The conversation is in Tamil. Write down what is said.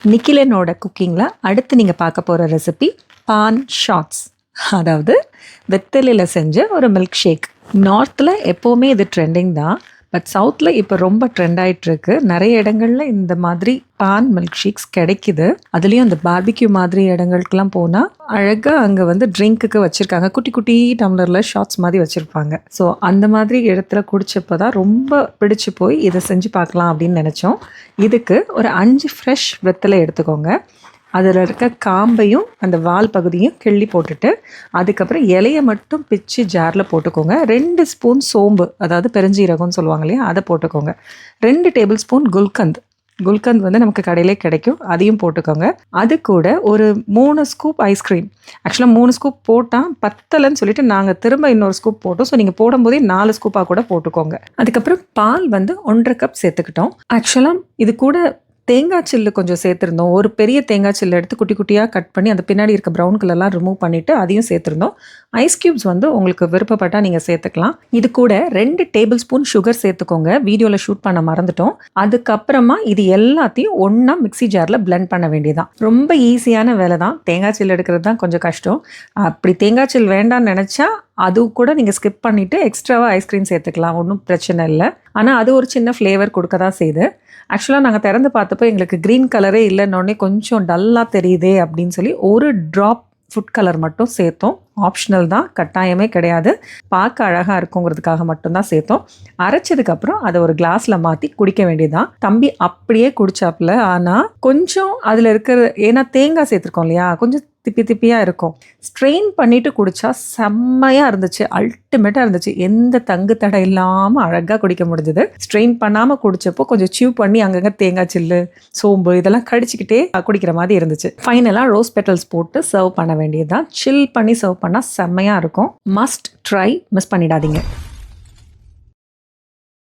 நிக்கிலனோட குக்கிங்கில் அடுத்து நீங்கள் பார்க்க போகிற ரெசிபி பான் ஷாட்ஸ், அதாவது வெத்தலையில் செஞ்ச ஒரு மில்க் ஷேக். நார்த்தில் எப்போவுமே இது ட்ரெண்டிங் தான், பட் சவுத்தில் இப்போ ரொம்ப ட்ரெண்ட் ஆகிட்டுருக்கு. நிறைய இடங்களில் இந்த மாதிரி பான் மில்க் ஷேக்ஸ் கிடைக்குது. அதுலேயும் அந்த பார்பிக்யூ மாதிரி இடங்களுக்கெல்லாம் போனால் அழகாக அங்கே வந்து ட்ரிங்க்குக்கு வச்சுருக்காங்க, குட்டி குட்டி டம்ளரில் ஷாட்ஸ் மாதிரி வச்சுருப்பாங்க. ஸோ அந்த மாதிரி இடத்துல குடிச்சப்போ தான் ரொம்ப பிடிச்சி போய் இதை செஞ்சு பார்க்கலாம் அப்படின்னு நினச்சோம். இதுக்கு ஒரு 5 ஃப்ரெஷ் வெத்தலை எடுத்துக்கோங்க. அதில் இருக்க காம்பையும் அந்த வால் பகுதியும் கிள்ளி போட்டுட்டு அதுக்கப்புறம் இலையை மட்டும் பிச்சு ஜாரில் போட்டுக்கோங்க. 2 ஸ்பூன் சோம்பு, அதாவது பெருஞ்சீரகம்னு சொல்லுவாங்க இல்லையா, அதை போட்டுக்கோங்க. 2 டேபிள் ஸ்பூன் குல்கந்த் வந்து நமக்கு கடையிலே கிடைக்கும், அதையும் போட்டுக்கோங்க. அது கூட ஒரு 3 ஸ்கூப் ஐஸ்கிரீம். ஆக்சுவலாக 3 ஸ்கூப் போட்டால் பத்தலைன்னு சொல்லிட்டு நாங்கள் திரும்ப இன்னொரு ஸ்கூப் போட்டோம். ஸோ நீங்கள் போடும்போதே 4 ஸ்கூப்பாக கூட போட்டுக்கோங்க. அதுக்கப்புறம் பால் வந்து 1.5 கப் சேர்த்துக்கிட்டோம். ஆக்சுவலாக இது கூட தேங்காய் சில்லு கொஞ்சம் சேர்த்துருந்தோம். ஒரு பெரிய தேங்காய் சில்லு எடுத்து குட்டி குட்டியாக கட் பண்ணி அந்த பின்னாடி இருக்க ப்ரௌன் கலர்லாம் ரிமூவ் பண்ணிவிட்டு அதையும் சேர்த்துருந்தோம். ஐஸ் க்யூப்ஸ் வந்து உங்களுக்கு விருப்பப்பட்டால் நீங்கள் சேர்த்துக்கலாம். இது கூட 2 டேபிள் ஸ்பூன் சுகர் சேர்த்துக்கோங்க. வீடியோவில் ஷூட் பண்ண மறந்துட்டோம். அதுக்கப்புறமா இது எல்லாத்தையும் ஒன்றா மிக்ஸி ஜாரில் பிளெண்ட் பண்ண வேண்டியதான். ரொம்ப ஈஸியான வேலை தான். தேங்காய் சில்லு எடுக்கிறது தான் கொஞ்சம் கஷ்டம். அப்படி தேங்காய் சில் வேண்டாம்னு நினச்சா அது கூட நீங்கள் ஸ்கிப் பண்ணிவிட்டு எக்ஸ்ட்ராவாக ஐஸ்கிரீம் சேர்த்துக்கலாம், ஒன்றும் பிரச்சனை இல்லை. ஆனால் அது ஒரு சின்ன ஃப்ளேவர் கொடுக்க தான் செய்யுது. ஆக்சுவலாக நாங்கள் திறந்து பார்த்தப்போ எங்களுக்கு க்ரீன் கலரே இல்லைன்னொடனே கொஞ்சம் டல்லாக தெரியுதே அப்படின்னு சொல்லி ஒரு ட்ராப் ஃபுட் கலர் மட்டும் சேர்த்தோம். ஆப்ஷனல் தான், கட்டாயமே கிடையாது. பார்க்க அழகாக இருக்குங்கிறதுக்காக மட்டும்தான் சேர்த்தோம். அரைச்சதுக்கப்புறம் அதை ஒரு கிளாஸில் மாற்றி குடிக்க வேண்டியதுதான். தம்பி அப்படியே குடிச்சாப்புல. ஆனால் கொஞ்சம் அதில் இருக்கிற, ஏன்னா தேங்காய் சேர்த்துருக்கோம் இல்லையா, கொஞ்சம் திப்பி திப்பியாக இருக்கும். ஸ்ட்ரெயின் பண்ணிவிட்டு குடித்தா செம்மையாக இருந்துச்சு, அல்டிமேட்டாக இருந்துச்சு. எந்த தங்கு தடை இல்லாமல் அழகாக குடிக்க முடிஞ்சுது. ஸ்ட்ரெயின் பண்ணாமல் குடித்தப்போ கொஞ்சம் சிவ் பண்ணி அங்கங்கே தேங்காய் சில்லு, சோம்பு இதெல்லாம் கடிச்சிக்கிட்டே குடிக்கிற மாதிரி இருந்துச்சு. ஃபைனலாக ரோஸ் பெட்டல்ஸ் போட்டு சர்வ் பண்ண வேண்டியதுதான். சில் பண்ணி சர்வ் பண்ணால் செம்மையாக இருக்கும். மஸ்ட் ட்ரை, மிஸ் பண்ணிடாதீங்க.